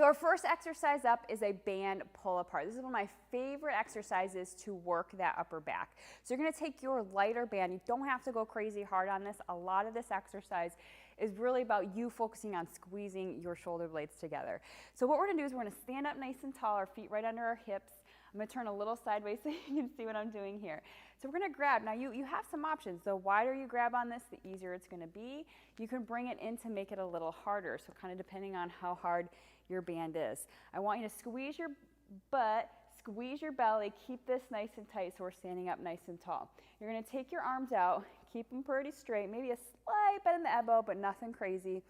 So our first exercise up is a band pull apart. This is one of my favorite exercises to work that upper back. So you're gonna take your lighter band. You don't have to go crazy hard on this. A lot of this exercise is really about you focusing on squeezing your shoulder blades together. So what we're gonna do is we're gonna stand up nice and tall, our feet right under our hips. I'm gonna turn a little sideways so you can see what I'm doing here. So we're gonna grab, now you have some options. The wider you grab on this, the easier it's gonna be. You can bring it in to make it a little harder, so kind of depending on how hard your band is. I want you to squeeze your butt, squeeze your belly, keep this nice and tight so we're standing up nice and tall. You're gonna take your arms out, keep them pretty straight, maybe a slight bend in the elbow, but nothing crazy.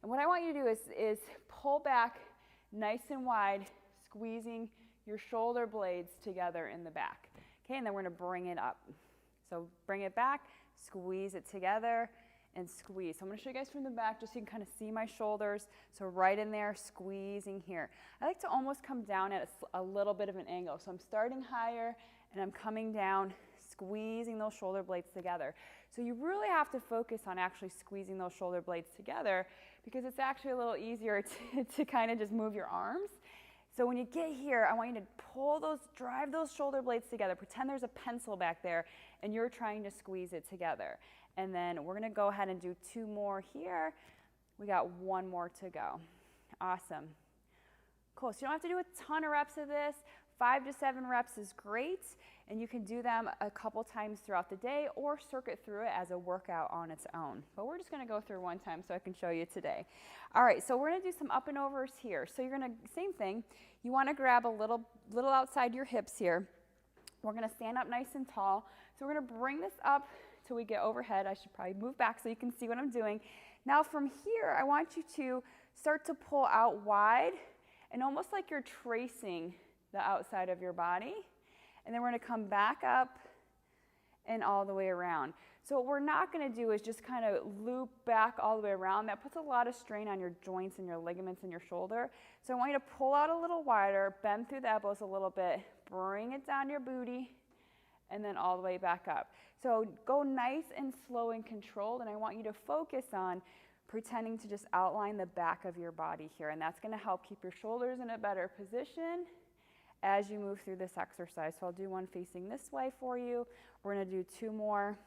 And what I want you to do is pull back nice and wide, squeezing your shoulder blades together in the back. Okay, and then we're gonna bring it up. So bring it back, squeeze it together, and squeeze. So I'm gonna show you guys from the back just so you can kind of see my shoulders. So right in there, squeezing here. I like to almost come down at a little bit of an angle. So I'm starting higher and I'm coming down, squeezing those shoulder blades together. So you really have to focus on actually squeezing those shoulder blades together because it's actually a little easier to kind of just move your arms. So when you get here, I want you to drive those shoulder blades together. Pretend there's a pencil back there and you're trying to squeeze it together. And then we're gonna go ahead and do 2 more here. We got 1 more to go. Awesome. Cool, so you don't have to do a ton of reps of this. 5 to 7 reps is great, and you can do them a couple times throughout the day or circuit through it as a workout on its own. But we're just gonna go through one time so I can show you today. All right, so we're gonna do some up and overs here. So you're gonna, same thing, you wanna grab a little outside your hips here. We're gonna stand up nice and tall. So we're gonna bring this up till we get overhead. I should probably move back so you can see what I'm doing. Now from here, I want you to start to pull out wide and almost like you're tracing the outside of your body. And then we're gonna come back up and all the way around. So what we're not gonna do is just kind of loop back all the way around. That puts a lot of strain on your joints and your ligaments in your shoulder. So I want you to pull out a little wider, bend through the elbows a little bit, bring it down your booty, and then all the way back up. So go nice and slow and controlled, and I want you to focus on pretending to just outline the back of your body here, and that's gonna help keep your shoulders in a better position as you move through this exercise. So I'll do one facing this way for you. We're gonna do 2 more.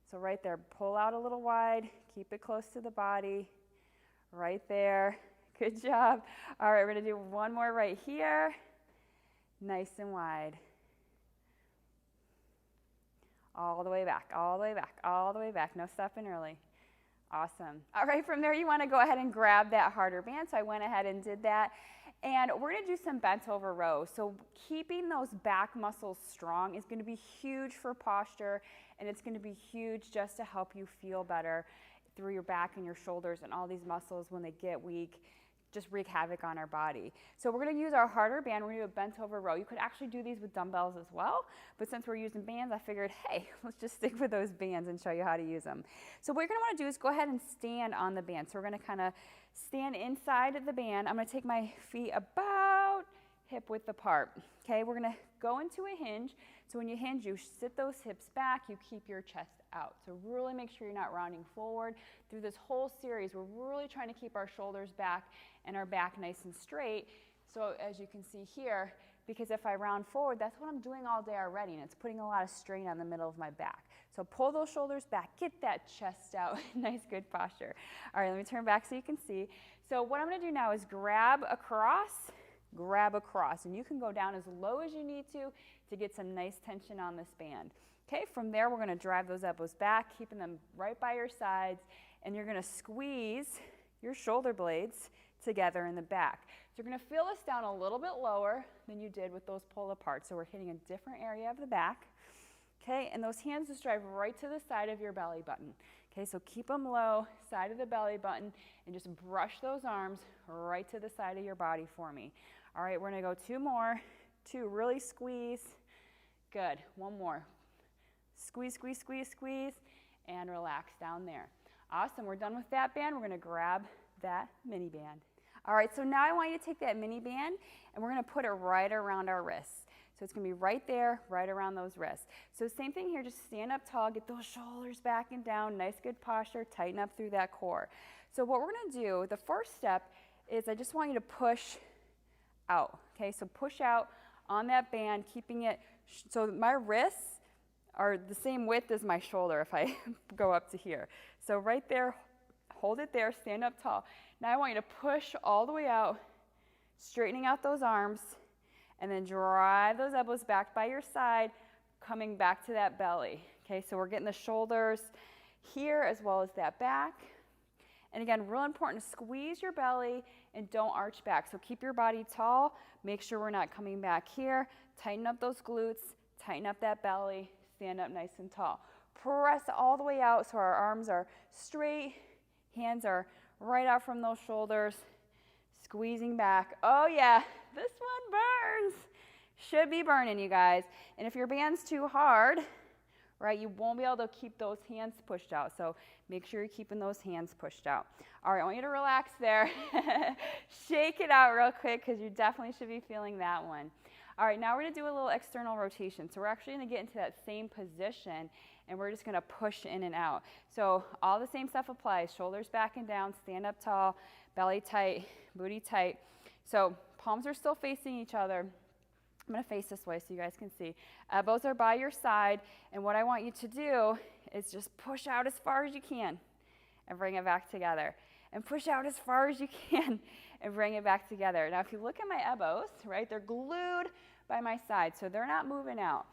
So right there, pull out a little wide, keep it close to the body, right there. Good job. All right, we're gonna do 1 more right here, nice and wide. All the way back, all the way back, all the way back. No stopping early. Awesome. All right, from there you want to go ahead and grab that harder band. So I went ahead and did that. And we're going to do some bent over rows. So keeping those back muscles strong is going to be huge for posture, and it's going to be huge just to help you feel better through your back and your shoulders, and all these muscles when they get weak just wreak havoc on our body. So we're going to use our harder band. We're going to do a bent over row. You could actually do these with dumbbells as well, but since we're using bands, I figured, hey, let's just stick with those bands and show you how to use them. So what you're going to want to do is go ahead and stand on the band. So we're going to kind of stand inside of the band. I'm going to take my feet about hip width apart. Okay, we're going to go into a hinge. So when you hinge, you sit those hips back, you keep your chest out. So really make sure you're not rounding forward. Through this whole series, we're really trying to keep our shoulders back and our back nice and straight. So as you can see here, because if I round forward, that's what I'm doing all day already, and it's putting a lot of strain on the middle of my back. So pull those shoulders back, get that chest out, nice good posture. All right, let me turn back so you can see. So what I'm gonna do now is grab across, and you can go down as low as you need to get some nice tension on this band. Okay, from there we're gonna drive those elbows back, keeping them right by your sides, and you're gonna squeeze your shoulder blades together in the back. So you're gonna feel this down a little bit lower than you did with those pull apart. So we're hitting a different area of the back. Okay, and those hands just drive right to the side of your belly button. Okay, so keep them low, side of the belly button, and just brush those arms right to the side of your body for me. All right, we're gonna go 2 more. 2, really squeeze. Good, 1 more. Squeeze, squeeze, squeeze, squeeze, and relax down there. Awesome, we're done with that band. We're gonna grab that mini band. All right, so now I want you to take that mini band and we're gonna put it right around our wrists. So it's gonna be right there, right around those wrists. So same thing here, just stand up tall, get those shoulders back and down, nice good posture, tighten up through that core. So what we're gonna do, the first step is I just want you to push out, okay? So push out on that band, keeping it, so my wrists are the same width as my shoulder if I go up to here. So right there, hold it there, stand up tall. Now I want you to push all the way out, straightening out those arms, and then drive those elbows back by your side, coming back to that belly. Okay, so we're getting the shoulders here as well as that back. And again, real important to squeeze your belly and don't arch back. So keep your body tall. Make sure we're not coming back here. Tighten up those glutes, tighten up that belly, stand up nice and tall. Press all the way out so our arms are straight, hands are right out from those shoulders, squeezing back. Oh yeah, this one burns. Should be burning, you guys. And if your band's too hard, right, you won't be able to keep those hands pushed out. So make sure you're keeping those hands pushed out. All right, I want you to relax there. Shake it out real quick because you definitely should be feeling that one. All right, now we're going to do a little external rotation. So we're actually going to get into that same position, and we're just going to push in and out. So all the same stuff applies. Shoulders back and down, stand up tall, belly tight, booty tight. So palms are still facing each other. I'm going to face this way so you guys can see. Elbows are by your side, and what I want you to do is just push out as far as you can and bring it back together. And push out as far as you can and bring it back together. Now, if you look at my elbows, right, they're glued by my side, so they're not moving out.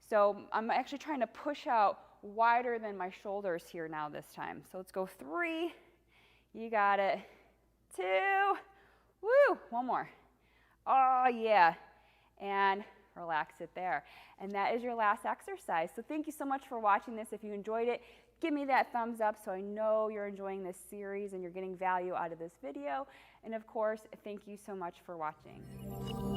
So I'm actually trying to push out wider than my shoulders here now this time. So let's go 3. You got it. 2. Woo! One more. Oh, yeah. And relax it there. And that is your last exercise. So thank you so much for watching this. If you enjoyed it, give me that thumbs up so I know you're enjoying this series and you're getting value out of this video. And of course, thank you so much for watching.